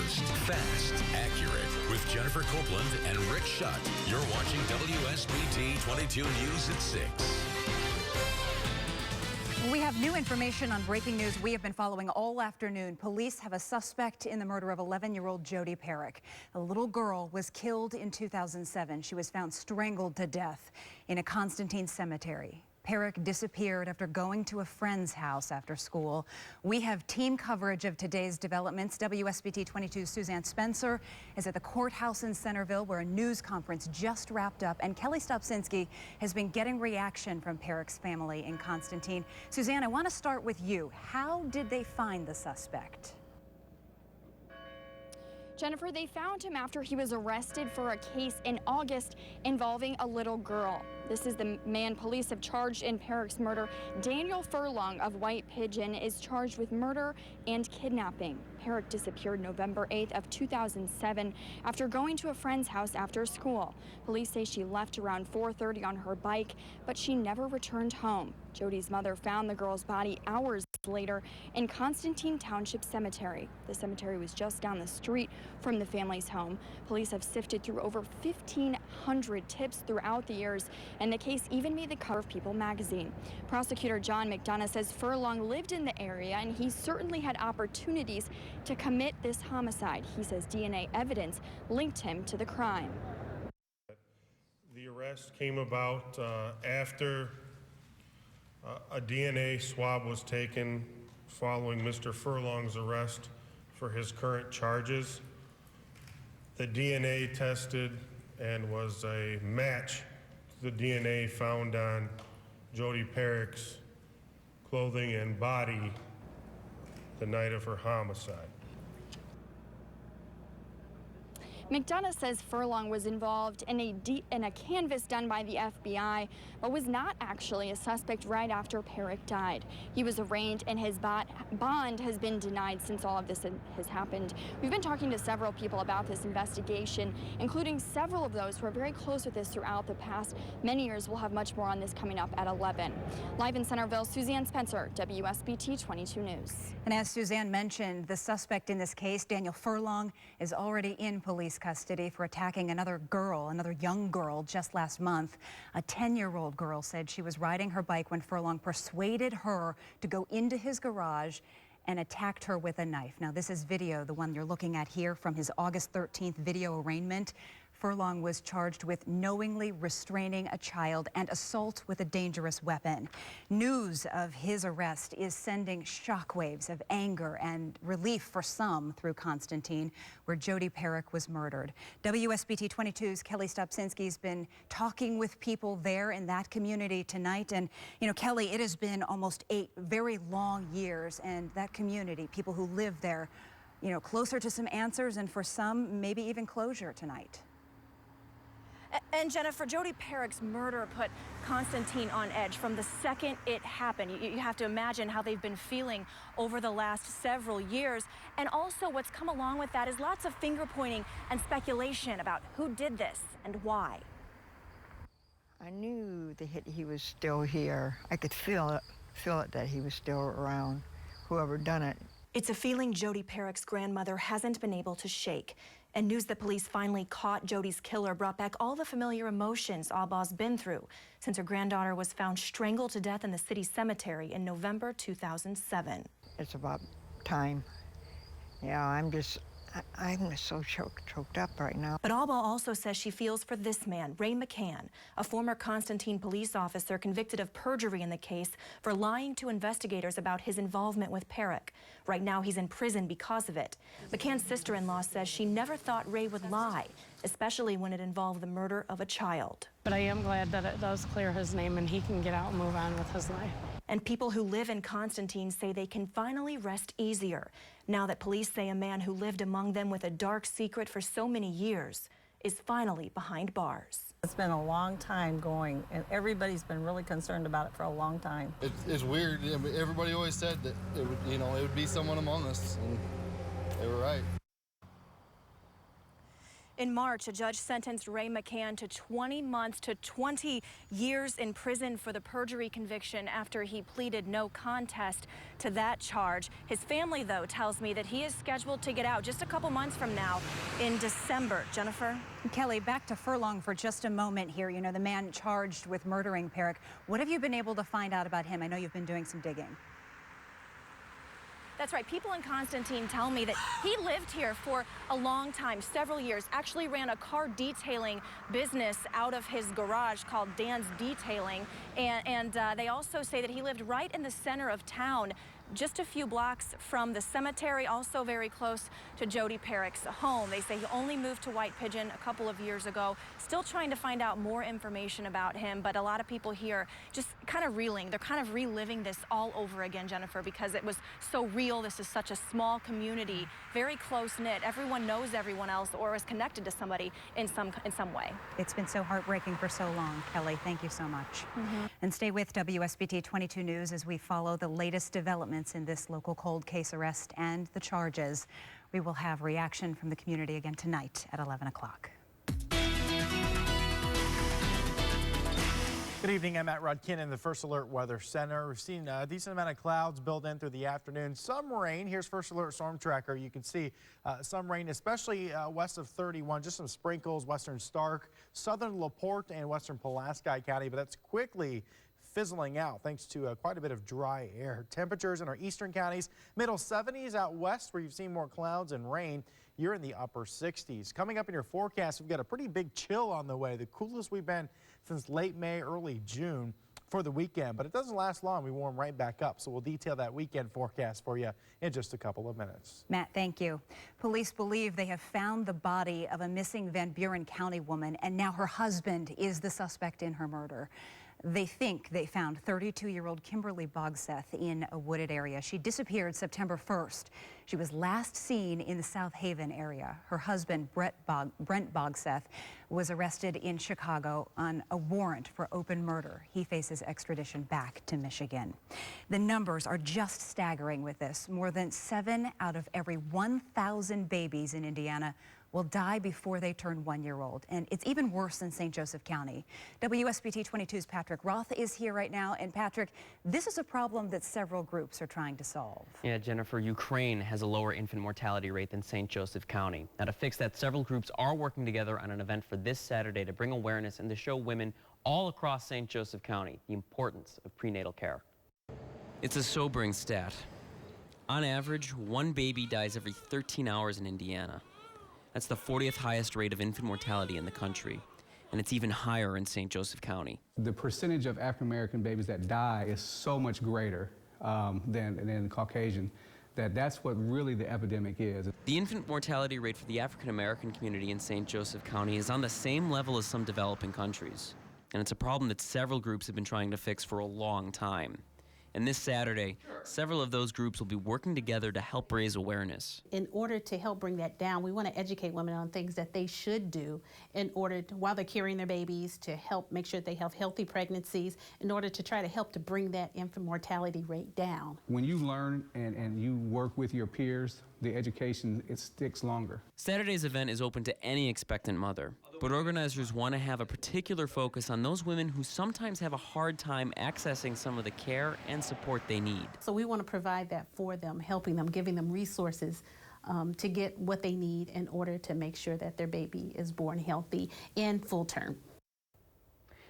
first, fast, accurate. With Jennifer Copeland and Rick Schutt. You're watching WSBT 22 News at 6. We have new information on breaking news we have been following all afternoon. Police have a suspect in the murder of 11-year-old Jodi Parrack. A little girl was killed in 2007. She was found strangled to death in a Constantine cemetery. Parrack disappeared after going to a friend's house after school. We have team coverage of today's developments. WSBT 22's Suzanne Spencer is at the courthouse in Centerville where a news conference just wrapped up, and Kelly Stopsinski has been getting reaction from Parrack's family in Constantine. Suzanne, I want to start with you. How did they find the suspect? Jennifer, they found him after he was arrested for a case in August involving a little girl. This is the man police have charged in Parrack's murder. Daniel Furlong of White Pigeon is charged with murder and kidnapping. Parrack disappeared November 8th of 2007 after going to a friend's house after school. Police say she left around 4:30 on her bike, but she never returned home. Jodi's mother found the girl's body hours later in Constantine Township Cemetery. The cemetery was just down the street from the family's home. Police have sifted through over 1,500 tips throughout the years, and the case even made the cover of People magazine. Prosecutor John McDonough says Furlong lived in the area and he certainly had opportunities to commit this homicide. He says DNA evidence linked him to the crime. The arrest came about after a DNA swab was taken following Mr. Furlong's arrest for his current charges. The DNA tested and was a match to the DNA found on Jodi Parrack's clothing and body the night of her homicide. McDonough says Furlong was involved in a canvass done by the FBI, but was not actually a suspect right after Parrack died. He was arraigned and his bond has been denied since all of this has happened. We've been talking to several people about this investigation, including several of those who are very close with this throughout the past many years. We'll have much more on this coming up at 11. Live in Centerville, Suzanne Spencer, WSBT 22 News. And as Suzanne mentioned, the suspect in this case, Daniel Furlong, is already in police custody for attacking another young girl just last month. A 10-year-old girl said she was riding her bike when Furlong persuaded her to go into his garage and attacked her with a knife. Now, this is video, the one you're looking at here, from his August 13th video arraignment. Furlong was charged with knowingly restraining a child and assault with a dangerous weapon. News of his arrest is sending shockwaves of anger and relief for some through Constantine, where Jodi Parrack was murdered. WSBT 22's Kelly Stopsinski has been talking with people there in that community tonight. And, you know, Kelly, it has been almost 8 very long years, and that community, people who live there, you know, closer to some answers and for some, maybe even closure tonight. And Jennifer, Jodi Parrack's murder put Constantine on edge from the second it happened. You have to imagine how they've been feeling over the last several years. And also what's come along with that is lots of finger pointing and speculation about who did this and why. I knew he was still here. I could feel it that he was still around, whoever done it. It's a feeling Jodi Parrack's grandmother hasn't been able to shake. And news that police finally caught Jodi's killer brought back all the familiar emotions Abba's been through since her granddaughter was found strangled to death in the city cemetery in November 2007. It's about time. Yeah, I'm so choked up right now. But Abba also says she feels for this man, Ray McCann, a former Constantine police officer convicted of perjury in the case for lying to investigators about his involvement with Parrack. Right now, he's in prison because of it. McCann's sister-in-law says she never thought Ray would lie, especially when it involved the murder of a child. But I am glad that it does clear his name and he can get out and move on with his life. And people who live in Constantine say they can finally rest easier now that police say a man who lived among them with a dark secret for so many years is finally behind bars. It's been a long time going, and everybody's been really concerned about it for a long time. It's weird. I mean, everybody always said that it would be someone among us, and they were right. In March, a judge sentenced Ray McCann to 20 months to 20 years in prison for the perjury conviction after he pleaded no contest to that charge. His family, though, tells me that he is scheduled to get out just a couple months from now in December. Jennifer? Kelly, back to Furlong for just a moment here. You know, the man charged with murdering Parrack. What have you been able to find out about him? I know you've been doing some digging. That's right. People in Constantine tell me that he lived here for a long time, several years, actually ran a car detailing business out of his garage called Dan's Detailing. And they also say that he lived right in the center of town, just a few blocks from the cemetery, also very close to Jodi Parrack's home. They say he only moved to White Pigeon a couple of years ago. Still trying to find out more information about him, but a lot of people here just kind of reeling. They're kind of reliving this all over again, Jennifer, because it was so real. This is such a small community, very close-knit. Everyone knows everyone else or is connected to somebody in some way. It's been so heartbreaking for so long. Kelly, thank you so much. And stay with WSBT 22 News as we follow the latest developments in this local cold case arrest and the charges. We will have reaction from the community again tonight at 11 o'clock. Good evening, I'm Matt Rudkin in the First Alert Weather Center. We've seen a decent amount of clouds build in through the afternoon. Some rain. Here's First Alert Storm Tracker. You can see some rain, especially west of 31. Just some sprinkles, western Stark, southern LaPorte, and western Pulaski County. But that's quickly fizzling out thanks to quite a bit of dry air. Temperatures in our eastern counties, middle 70s out west where you've seen more clouds and rain. You're in the upper 60s. Coming up in your forecast, we've got a pretty big chill on the way, the coolest we've been since late May, early June for the weekend, but it doesn't last long. We warm right back up, so we'll detail that weekend forecast for you in just a couple of minutes. Matt, thank you. Police believe they have found the body of a missing Van Buren County woman, and now her husband is the suspect in her murder. They think they found 32-year-old Kimberly Bogseth in a wooded area. She disappeared September 1st. She was last seen in the South Haven area. Her husband, Brent Bogseth, was arrested in Chicago on a warrant for open murder. He faces extradition back to Michigan. The numbers are just staggering with this. More than 7 out of every 1,000 babies in Indiana will die before they turn 1 year old. And it's even worse in St. Joseph County. WSBT 22's Patrick Roth is here right now. And Patrick, this is a problem that several groups are trying to solve. Yeah, Jennifer, Ukraine has a lower infant mortality rate than St. Joseph County. Now, to fix that, several groups are working together on an event for this Saturday to bring awareness and to show women all across St. Joseph County the importance of prenatal care. It's a sobering stat. On average, one baby dies every 13 hours in Indiana. That's the 40th highest rate of infant mortality in the country, and it's even higher in St. Joseph County. The percentage of African-American babies that die is so much greater than Caucasian, that's what really the epidemic is. The infant mortality rate for the African-American community in St. Joseph County is on the same level as some developing countries, and it's a problem that several groups have been trying to fix for a long time. And this Saturday, several of those groups will be working together to help raise awareness. In order to help bring that down, we want to educate women on things that they should do in order to, while they're carrying their babies, to help make sure that they have healthy pregnancies, in order to try to help to bring that infant mortality rate down. When you learn and you work with your peers, the education, it sticks longer. Saturday's event is open to any expectant mother, but organizers want to have a particular focus on those women who sometimes have a hard time accessing some of the care and support they need. So we want to provide that for them, helping them, giving them resources to get what they need in order to make sure that their baby is born healthy and full term.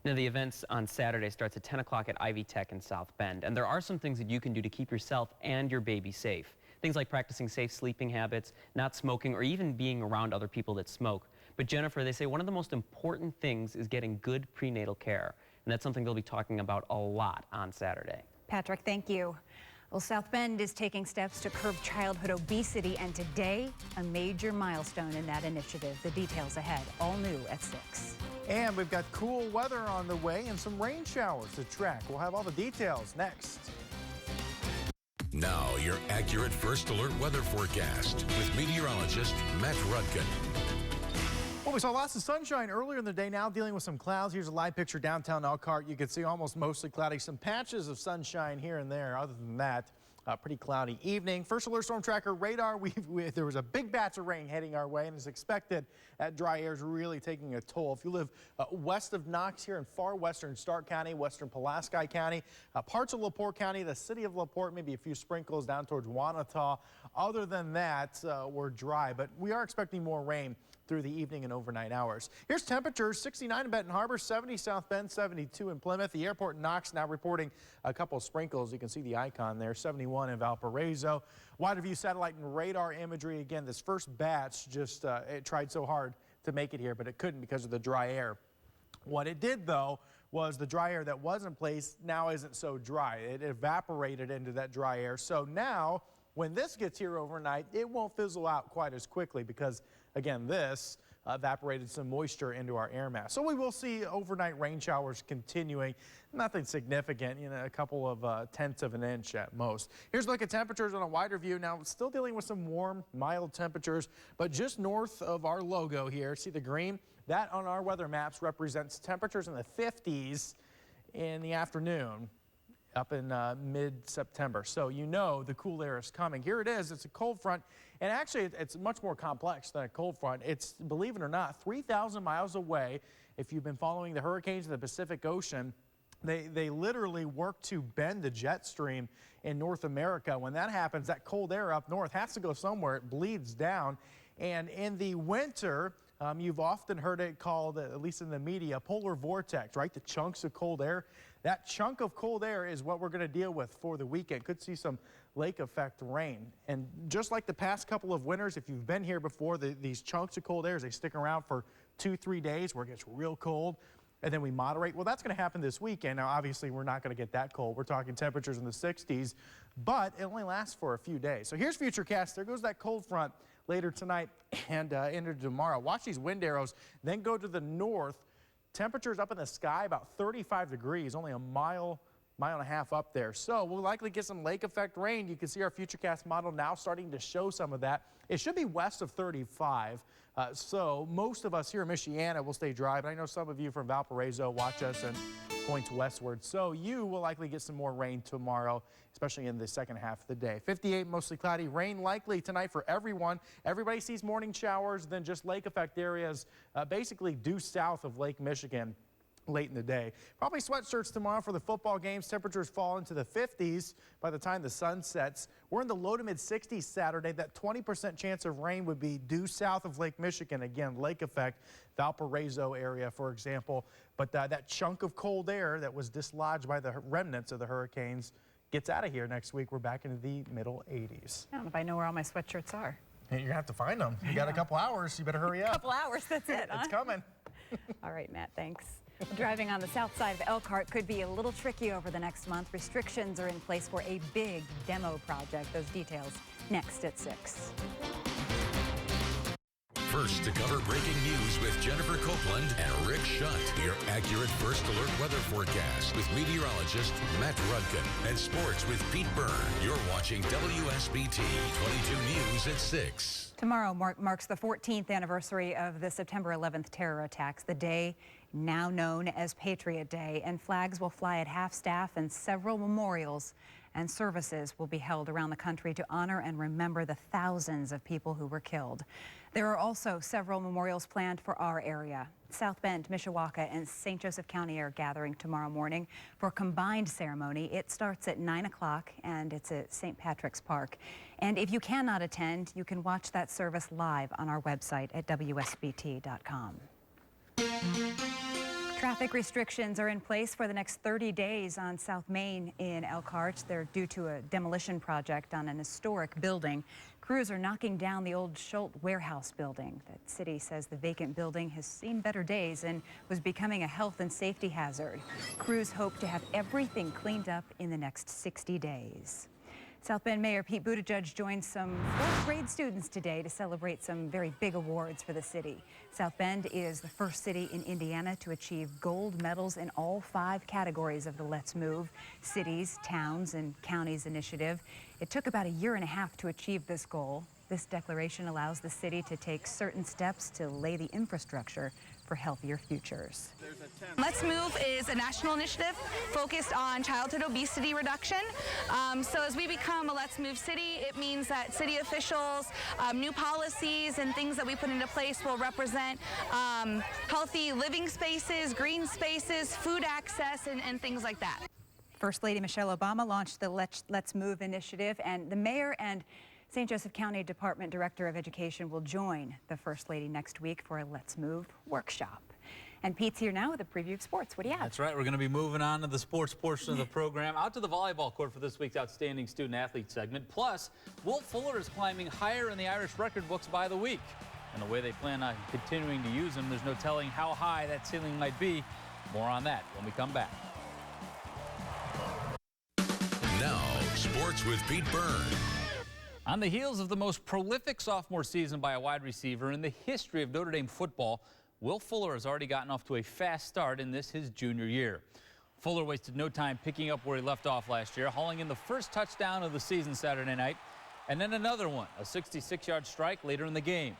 Now, the event on Saturday starts at 10 o'clock at Ivy Tech in South Bend, and there are some things that you can do to keep yourself and your baby safe. Things like practicing safe sleeping habits, not smoking, or even being around other people that smoke. But Jennifer, they say one of the most important things is getting good prenatal care, and that's something they'll be talking about a lot on Saturday. Patrick, thank you. Well, South Bend is taking steps to curb childhood obesity, and today, a major milestone in that initiative. The details ahead, all new at 6. And we've got cool weather on the way and some rain showers to track. We'll have all the details next. Now, your accurate First Alert weather forecast with meteorologist Matt Rudkin. Well, we saw lots of sunshine earlier in the day, now dealing with some clouds. Here's a live picture downtown Elkhart. You can see almost mostly cloudy, some patches of sunshine here and there. Other than that, pretty cloudy evening. First alert storm tracker radar, there was a big batch of rain heading our way, and as expected, that dry air is really taking a toll. If you live west of Knox here in far western Stark County, western Pulaski County, parts of LaPorte County, the city of LaPorte, maybe a few sprinkles down towards Wanata. Other than that, we're dry, but we are expecting more rain through the evening and overnight hours. Here's temperatures: 69 in Benton Harbor, 70 South Bend, 72 in Plymouth. The airport in Knox now reporting a couple of sprinkles. You can see the icon there. 71 in Valparaiso. Wider view satellite and radar imagery. Again, this first batch just it tried so hard to make it here, but it couldn't because of the dry air. What it did, though, was the dry air that was in place now isn't so dry. It evaporated into that dry air. So now, when this gets here overnight, it won't fizzle out quite as quickly because, again, this evaporated some moisture into our air mass. So we will see overnight rain showers continuing. Nothing significant, a couple of tenths of an inch at most. Here's a look at temperatures on a wider view. Now, still dealing with some warm, mild temperatures, but just north of our logo here, see the green? That on our weather maps represents temperatures in the 50s in the afternoon, up in mid-September. So you know the cool air is coming. Here it is. It's a cold front, and actually it's much more complex than a cold front. It's, believe it or not, 3,000 miles away. If you've been following the hurricanes in the Pacific Ocean, they literally work to bend the jet stream in North America. When that happens, that cold air up north has to go somewhere. It bleeds down, and in the winter, you've often heard it called, at least in the media, polar vortex, right? The chunks of cold air. That chunk of cold air is what we're going to deal with for the weekend. Could see some lake effect rain. And just like the past couple of winters, if you've been here before, these chunks of cold air, they stick around for 2-3 days where it gets real cold, and then we moderate. Well, that's going to happen this weekend. Now, obviously, we're not going to get that cold. We're talking temperatures in the 60s, but it only lasts for a few days. So here's Futurecast. There goes that cold front later tonight and into tomorrow. Watch these wind arrows, then go to the north. Temperatures up in the sky about 35 degrees, only a mile and a half up there. So we'll likely get some lake effect rain. You can see our Futurecast model now starting to show some of that. It should be west of 35. So most of us here in Michiana will stay dry, but I know some of you from Valparaiso watch us and points westward. So you will likely get some more rain tomorrow, especially in the second half of the day. 58, mostly cloudy. Rain likely tonight for everyone. Everybody sees morning showers, then just lake effect areas basically due south of Lake Michigan late in the day. Probably sweatshirts tomorrow for the football games. Temperatures fall into the 50s by the time the sun sets. We're in the low to mid 60s Saturday. That 20% chance of rain would be due south of Lake Michigan. Again, lake effect, Valparaiso area, for example. But that chunk of cold air that was dislodged by the remnants of the hurricanes gets out of here next week. We're back into the middle 80s. I don't know if I know where all my sweatshirts are. You're going to have to find them. You got a couple hours. You better hurry up. A couple hours, that's it, huh? It's coming. All right, Matt, thanks. Driving on the south side of Elkhart could be a little tricky over the next month. Restrictions are in place for a big demo project. Those details next at 6. First to cover breaking news with Jennifer Copeland and Rick Shutt. Your accurate first alert weather forecast with meteorologist Matt Rudkin and sports with Pete Byrne. You're watching WSBT 22 News at 6. Tomorrow marks the 14th anniversary of the September 11th terror attacks, the day now known as Patriot Day, and flags will fly at half-staff and several memorials and services will be held around the country to honor and remember the thousands of people who were killed. There are also several memorials planned for our area. South Bend, Mishawaka, and St. Joseph County are gathering tomorrow morning for a combined ceremony. It starts at 9 o'clock and it's at St. Patrick's Park. And if you cannot attend, you can watch that service live on our website at WSBT.com. Traffic restrictions are in place for the next 30 days on South Main in Elkhart. They're due to a demolition project on an historic building. Crews are knocking down the old Schultz warehouse building. The city says the vacant building has seen better days and was becoming a health and safety hazard. Crews hope to have everything cleaned up in the next 60 days. South Bend Mayor Pete Buttigieg joined some fourth grade students today to celebrate some very big awards for the city. South Bend is the first city in Indiana to achieve gold medals in all 5 categories of the Let's Move Cities, Towns, and Counties initiative. It took about a year and a half to achieve this goal. This declaration allows the city to take certain steps to lay the infrastructure for healthier futures. Let's Move is a national initiative focused on childhood obesity reduction. So as we become a Let's Move city, it means that city officials, new policies and things that we put into place will represent healthy living spaces, green spaces, food access, and things like that. First Lady Michelle Obama launched the Let's Move initiative, and the mayor and St. Joseph County Department Director of Education will join the First Lady next week for a Let's Move workshop. And Pete's here now with a preview of sports. What do you have? That's right. We're going to be moving on to the sports portion of the program. Out to the volleyball court for this week's Outstanding Student Athlete segment. Plus, Wolf Fuller is climbing higher in the Irish record books by the week. And the way they plan on continuing to use him, there's no telling how high that ceiling might be. More on that when we come back. Now, sports with Pete Byrne. On the heels of the most prolific sophomore season by a wide receiver in the history of Notre Dame football, Will Fuller has already gotten off to a fast start in this his junior year. Fuller wasted no time picking up where he left off last year, hauling in the first touchdown of the season Saturday night, and then another one, a 66-yard strike later in the game.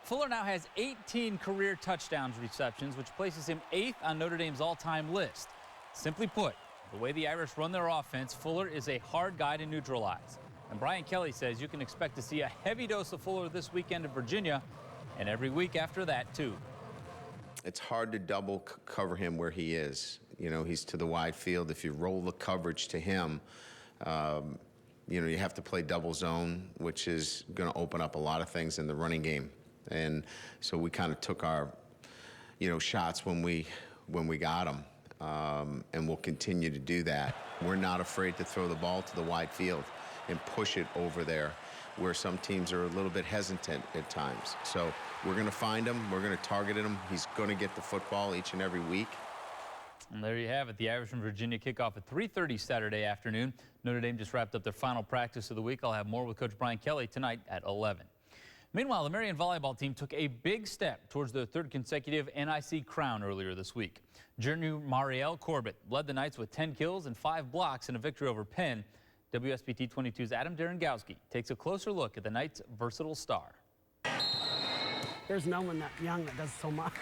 Fuller now has 18 career touchdowns receptions, which places him 8th on Notre Dame's all-time list. Simply put, the way the Irish run their offense, Fuller is a hard guy to neutralize. And Brian Kelly says you can expect to see a heavy dose of Fuller this weekend in Virginia and every week after that, too. It's hard to double cover him where he is. You know, he's to the wide field. If you roll the coverage to him, you know, you have to play double zone, which is going to open up a lot of things in the running game. And so we kind of took our, you know, shots when we got them. And we'll continue to do that. We're not afraid to throw the ball to the wide field and push it over there, where some teams are a little bit hesitant at times. So we're going to find him. We're going to target him. He's going to get the football each and every week. And there you have it. The Irish and Virginia kick off at 3:30 Saturday afternoon. Notre Dame just wrapped up their final practice of the week. I'll have more with Coach Brian Kelly tonight at 11. Meanwhile, the Marion volleyball team took a big step towards their third consecutive NIC crown earlier this week. Junior Marielle Corbett led the Knights with 10 kills and 5 blocks in a victory over Penn. WSBT 22's Adam Darengowski takes a closer look at the Knights' versatile star. There's no one that young that does so much.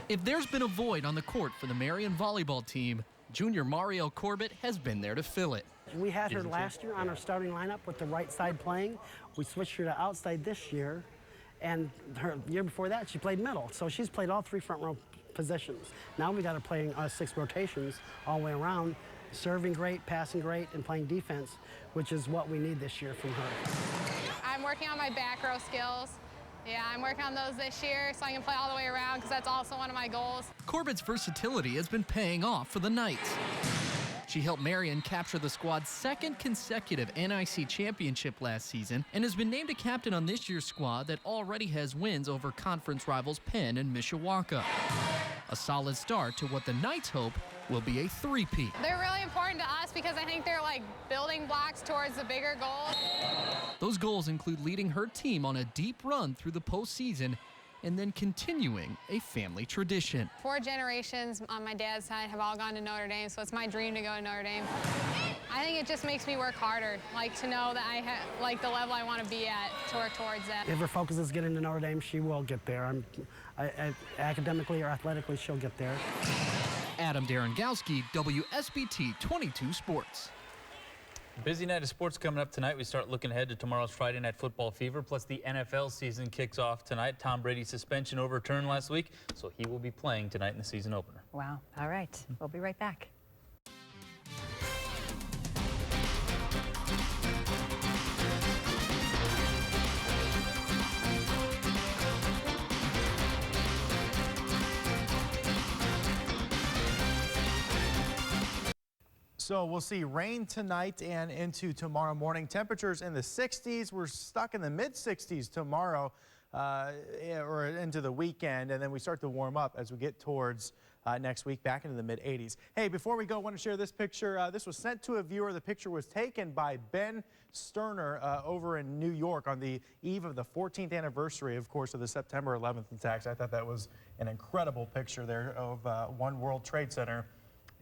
If there's been a void on the court for the Marion volleyball team, junior Marielle Corbett has been there to fill it. We had her last year on our starting lineup with the right side playing. We switched her to outside this year, and her year before that she played middle. So she's played all 3 front row positions. Now we got her playing 6 rotations all the way around, serving great, passing great, and playing defense, which is what we need this year from her. I'm working on my back row skills. Yeah, I'm working on those this year so I can play all the way around, because that's also one of my goals. Corbett's versatility has been paying off for the Knights. She helped Marion capture the squad's 2nd consecutive NIC championship last season and has been named a captain on this year's squad that already has wins over conference rivals Penn and Mishawaka. A solid start to what the Knights hope will be a three-peat. They're really important to us because I think they're like building blocks towards the bigger goals. Those goals include leading her team on a deep run through the postseason and then continuing a family tradition. 4 generations on my dad's side have all gone to Notre Dame, so it's my dream to go to Notre Dame. I think it just makes me work harder, like to know that I have like the level I want to be at, to work towards that. If her focus is getting to Notre Dame, she will get there. Academically or athletically, she'll get there. Adam Darengowski, WSBT 22 Sports. Busy night of sports coming up tonight. We start looking ahead to tomorrow's Friday Night Football fever, plus the NFL season kicks off tonight. Tom Brady's suspension overturned last week, so he will be playing tonight in the season opener. Wow. All right. We'll be right back. So we'll see rain tonight and into tomorrow morning. Temperatures in the 60s. We're stuck in the mid-60s tomorrow or into the weekend, and then we start to warm up as we get towards next week, back into the mid-80s. Hey, before we go, I want to share this picture. This was sent to a viewer. The picture was taken by Ben Sterner over in New York on the eve of the 14th anniversary, of course, of the September 11th attacks. I thought that was an incredible picture there of One World Trade Center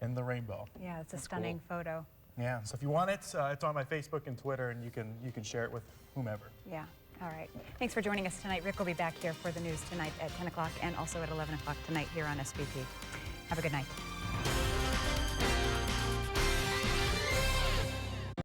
in the rainbow. Yeah, it's a stunning photo. Yeah, so if you want it, it's on my Facebook and Twitter, and you can share it with whomever. Yeah, All right. Thanks for joining us tonight. Rick will be back here for the news tonight at 10 o'clock and also at 11 o'clock tonight here on SBT. Have a good night.